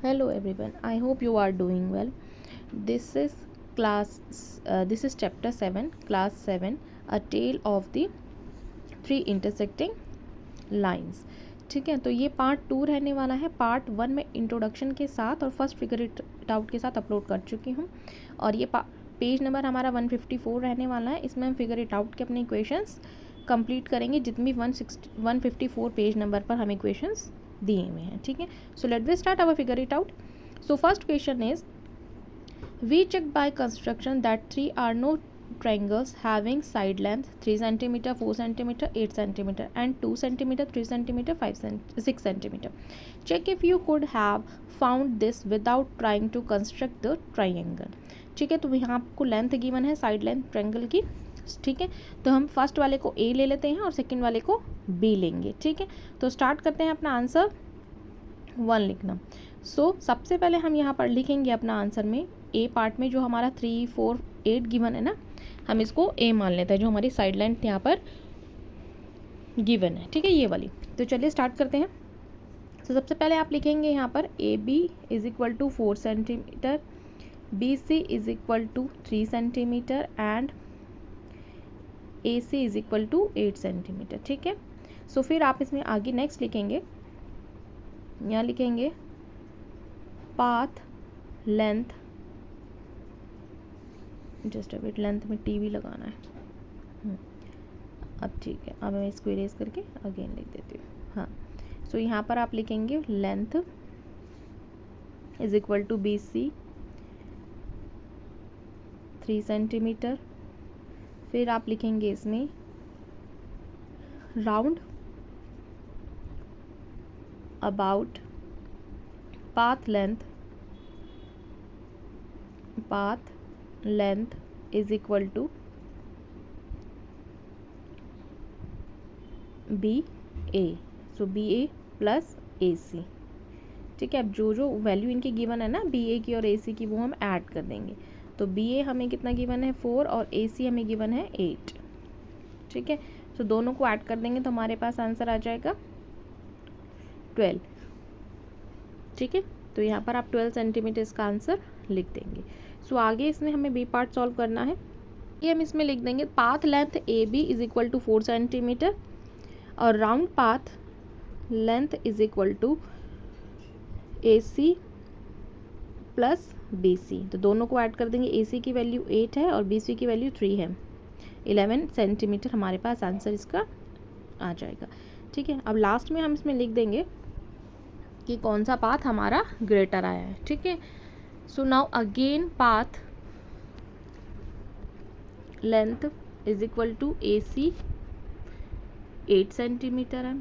Hello everyone, I hope you are doing well. This is this is chapter 7, class 7, a tale of the three intersecting lines. ठीक है, तो ये part 2 रहने वाला है. Part 1 में इंट्रोडक्शन के साथ और फर्स्ट फिगर इट आउट के साथ अपलोड कर चुकी हूँ, और ये पेज नंबर हमारा 154 रहने वाला है. इसमें हम फिगर इट आउट के अपने इक्वेशंस कंप्लीट करेंगे जितनी 154 पेज नंबर पर हम इक्वेशंस दिए हुए हैं. ठीक है, so let we start our figure it out. So first question is, we checked by construction that 3 are no triangles having side length 3 cm, 4 cm, 8 cm and 2 cm, 3 cm, 6 cm. Check if you could have found this without trying to construct the triangle. ठीक है, तो यहाँ आपको length given है side length triangle की. ठीक है, तो हम फर्स्ट वाले को ए ले लेते हैं और सेकंड वाले को बी लेंगे. ठीक है, तो स्टार्ट करते हैं अपना आंसर 1 लिखना. सो सबसे पहले हम यहाँ पर लिखेंगे अपना आंसर में ए पार्ट में जो हमारा 3, 4, 8 गिवन है ना, हम इसको ए मान लेते हैं जो हमारी साइड लेंथ यहाँ पर गिवन है. ठीक है, ये वाली. तो चलिए स्टार्ट करते हैं. तो सबसे पहले आप लिखेंगे यहाँ पर A B is equal to 4 centimetre, B C is equal to 3 centimetre and A C is equal to 8 centimetre. ठीक है, सो फिर आप इसमें आगे नेक्स्ट लिखेंगे, यहाँ लिखेंगे path length, just a bit length में टीवी लगाना है. अब ठीक है, अब मैं इसको इरेज करके अगेन लिख देती हूँ. हाँ, सो यहाँ पर आप लिखेंगे length is equal to B C 3 centimetre. फिर आप लिखेंगे इसमें round about path length is equal to BA, so BA plus AC. ठीक है, अब जो जो वैल्यू इनकी गिवन है ना BA की और AC की, वो हम ऐड कर देंगे. तो BA हमें कितना गिवन है 4 और AC हमें गिवन है 8. ठीक है, तो दोनों को ऐड कर देंगे तो हमारे पास आंसर आ जाएगा 12. ठीक है, तो यहाँ पर आप 12 सेंटीमीटर इसका आंसर लिख देंगे. सो आगे इसमें हमें बी पार्ट सॉल्व करना है. ये हम इसमें लिख देंगे path length A B is equal to 4 centimetre और round path length is equal to A C plus B C. तो दोनों को ऐड कर देंगे. ए सी की वैल्यू 8 है और बी सी की वैल्यू 3 है. 11 सेंटीमीटर हमारे पास आंसर इसका आ जाएगा. ठीक है, अब लास्ट में हम इसमें लिख देंगे कि कौन सा पाथ हमारा ग्रेटर आया है. ठीक है, so now again path length is equal to A C 8 centimetre है.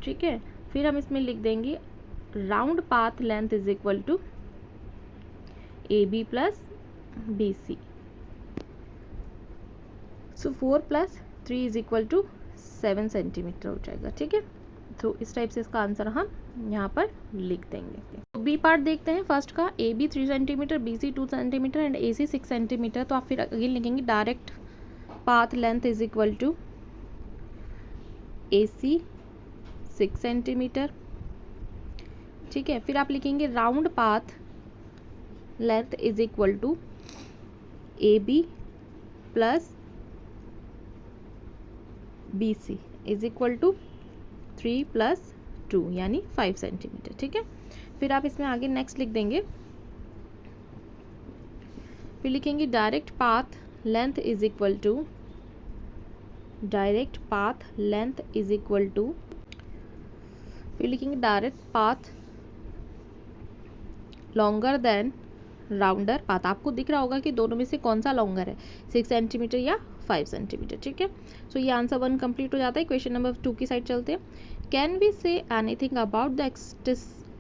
ठीक है, फिर हम इसमें लिख देंगे round path length is equal to A B plus B C. So 4 plus 3 is equal to 7 centimetre हो जाएगा. ठीक है, तो इस टाइप से इसका आंसर हम यहाँ पर लिख देंगे. बी पार्ट देखते हैं फर्स्ट का. A B 3 centimetre, B C 2 centimetre and A C 6 centimetre. तो आप फिर अगेन लिखेंगे direct path length is equal to A C 6 centimetre. ठीक है, फिर आप लिखेंगे round path length is equal to A B plus B C is equal to 3 plus 2 यानी 5 सेंटीमीटर. ठीक है, फिर आप इसमें आगे नेक्स्ट लिख देंगे. फिर लिखेंगे direct path length is equal to फिर लिखेंगे direct path longer than rounder path. आपको दिख रहा होगा कि दोनों में से कौन सा लॉन्गर है, 6 सेंटीमीटर या 5 सेंटीमीटर. ठीक है, सो ये आंसर 1 कंप्लीट हो जाता है. क्वेश्चन नंबर 2 की साइड चलते हैं. Can we say anything about the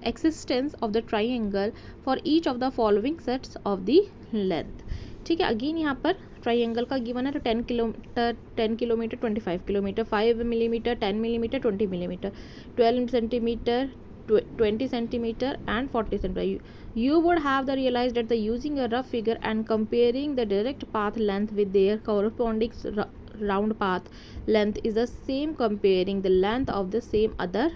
existence of the triangle for each of the following sets of the length. ठीक है, अगेन यहाँ पर ट्राइंगल का गिवन है. तो 10 kilometre 25 kilometre, 5 millimetre 10 millimetre 20 millimetre, 12 centimetre 20 centimeter and 40 centimeter. You would have the realized that the using a rough figure and comparing the direct path length with their corresponding round path length is the same comparing the length of the same other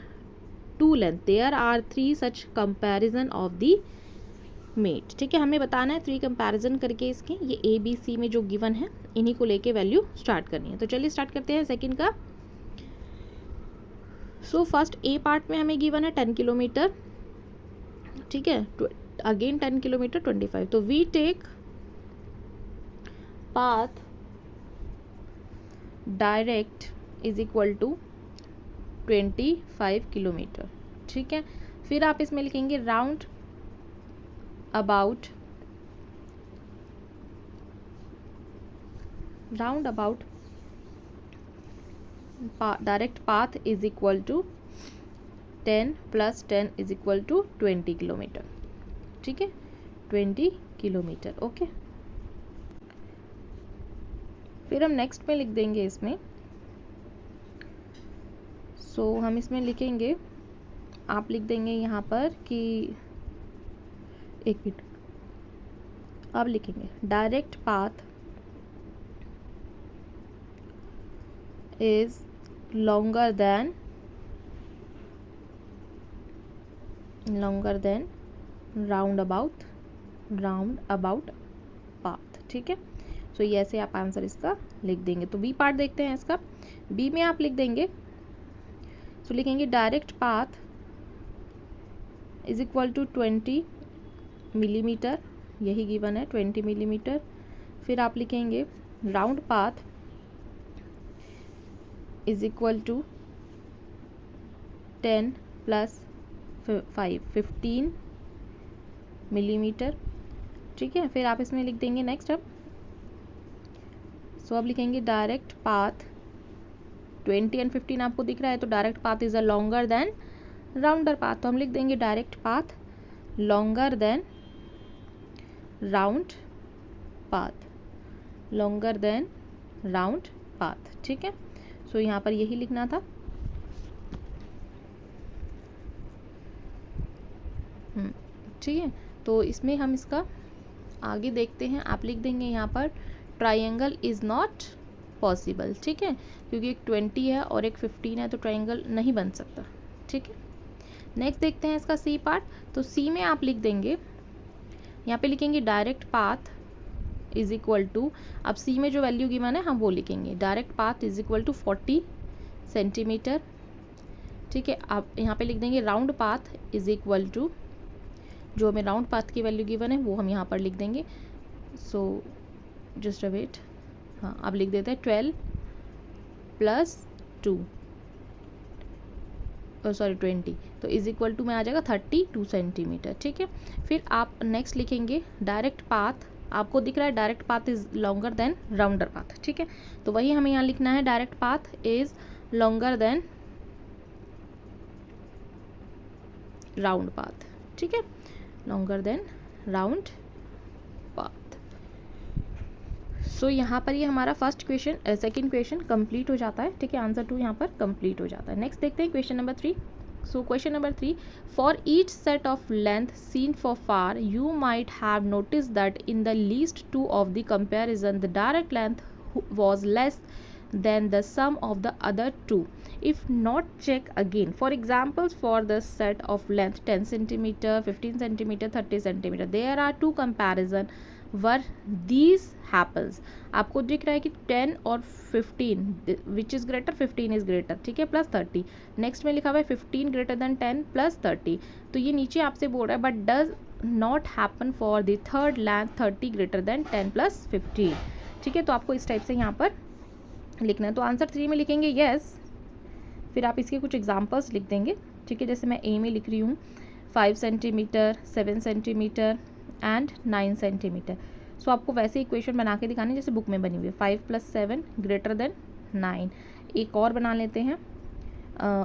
two length, there are 3 such comparison of the mate. ठीक है, हमें बताना है 3 comparison करके इसके, ये A B C में जो गिवन है इन्हीं को लेके वैल्यू स्टार्ट करनी है। तो चलिए स्टार्ट करते हैं सेकंड का। सो फर्स्ट ए पार्ट में हमें गिवन है 10 किलोमीटर, ठीक है, अगेन 10 किलोमीटर 25। तो we take path direct is equal to 25 kilometre. ठीक है, फिर आप इसमें लिखेंगे round about direct path is equal to 10 + 10 is equal to 20 kilometre. ठीक है, 20 किलोमीटर। ओके, फिर हम नेक्स्ट में लिख देंगे इसमें। सो हम इसमें लिखेंगे, आप लिख देंगे यहाँ पर कि एक मिनट, अब लिखेंगे direct path is longer than roundabout path। ठीक है, सो ये ऐसे आप आंसर इसका लिख देंगे। तो बी पार्ट देखते हैं इसका। बी में आप लिख देंगे, सो लिखेंगे direct path is equal to 20 millimetre, यही गिवन है 20 मिलीमीटर। फिर आप लिखेंगे round path is equal to 10 + 5 15 millimetre. ठीक है, फिर आप इसमें लिख देंगे नेक्स्ट अब। सो अब लिखेंगे डायरेक्ट पाथ 20 एंड 15 आपको दिख रहा है, तो direct path is a longer than rounder path. तो हम लिख देंगे direct path longer then round path. ठीक है, सो यहाँ पर यही लिखना था। ठीक है, तो इसमें हम इसका आगे देखते हैं। आप लिख देंगे यहाँ पर ट्राइंगल इज़ नॉट पॉसिबल। ठीक है, क्योंकि एक 20 है और एक 15 है, तो ट्राइंगल नहीं बन सकता। ठीक है, नेक्स्ट देखते हैं इसका सी पार्ट। तो सी में आप लिख देंगे, यहाँ पे लिखेंगे direct path is equal to, अब सी में जो वैल्यू गिवन है हम वो लिखेंगे, direct path is equal to 40 centimetre. ठीक है, आप यहाँ पे लिख देंगे round path is equal to, जो हमें राउंड पाथ की वैल्यू गिवन है वो हम यहाँ पर लिख देंगे। सो जस्ट अ वेट, हाँ अब लिख देते हैं 12 + 2 सॉरी 20, तो इज इक्वल टू में आ जाएगा 32 सेंटीमीटर। ठीक है, फिर आप नेक्स्ट लिखेंगे डायरेक्ट पाथ, आपको दिख रहा है direct path is longer than rounder path. ठीक है, तो वही हमें यहाँ लिखना है, direct path is longer than round path. ठीक है, लॉन्गर देन राउंड पाथ। सो यहाँ पर ये हमारा first question second question complete हो जाता है। ठीक है, आंसर 2 यहाँ पर कंप्लीट हो जाता है। नेक्स्ट देखते हैं question number 3। So question number 3, for each set of length seen for far you might have notice that in the least 2 of the comparison the direct length was less than the sum of the other two. If not, check again. For examples, for the set of length 10 cm, 15 cm, 30 cm, there are 2 comparison where these happens. आपको दिख रहा है कि 10 और 15 which is greater, 15 is greater। ठीक है, plus 30। Next में लिखा हुआ है 15 greater than 10 + 30। तो ये नीचे आपसे बोल रहा है but does not happen for the third length 30 greater than 10 + 15। ठीक है, तो आपको इस टाइप से यहाँ पर लिखना है। तो आंसर 3 में लिखेंगे येस, फिर आप इसके कुछ एग्जांपल्स लिख देंगे। ठीक है, जैसे मैं ए में लिख रही हूँ 5 सेंटीमीटर, 7 सेंटीमीटर एंड 9 सेंटीमीटर। सो आपको वैसे इक्वेशन बना के दिखानी जैसे बुक में बनी हुई है, 5 + 7 greater than 9। एक और बना लेते हैं,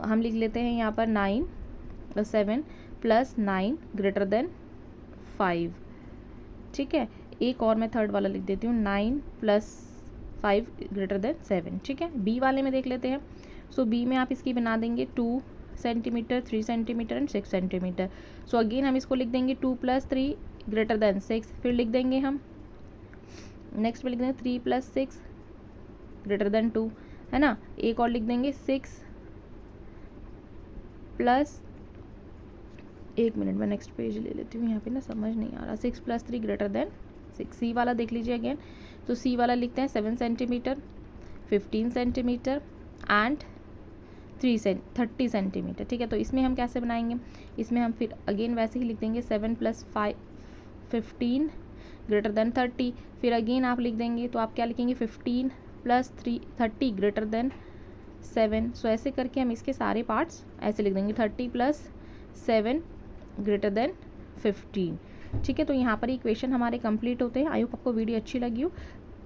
हम लिख लेते हैं यहाँ पर 9 + 7 + 9 greater than 5। ठीक है, एक और मैं थर्ड वाला लिख देती हूँ 9 + 5 greater than 7। ठीक है, बी वाले में देख लेते हैं। सो बी में आप इसकी बना देंगे 2 centimetre, 3 centimetre and 6 centimetre. So again हम इसको लिख देंगे 2 + 3 greater than 6। फिर लिख देंगे हम नेक्स्ट में लिख देंगे 3 + 6 greater than 2, है ना। एक और लिख देंगे 6 + एक मिनट मैं नेक्स्ट पेज ले लेती हूँ, यहाँ पे ना समझ नहीं आ रहा। 6 + 3 > 6। सी वाला देख लीजिए अगेन। तो सी वाला लिखते हैं 7 सेंटीमीटर, 15 सेंटीमीटर एंड 30 सेंटीमीटर। ठीक है, तो इसमें हम कैसे बनाएंगे, इसमें हम फिर अगेन वैसे ही लिख देंगे 7 + 5 15 > 30। फिर अगेन आप लिख देंगे, तो आप क्या लिखेंगे 15 + 3 30 > 7। सो ऐसे करके हम इसके सारे पार्ट्स ऐसे लिख देंगे 30 + 7 > 15। ठीक है, तो यहाँ पर इक्वेशन हमारे कंप्लीट होते हैं। आई होप आपको वीडियो अच्छी लगी हो।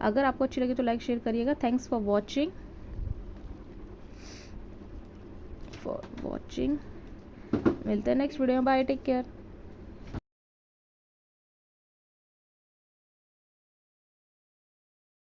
अगर आपको अच्छी लगी तो लाइक शेयर करिएगा। थैंक्स फॉर वॉचिंग मिलते हैं नेक्स्ट वीडियो में। Bye, take care.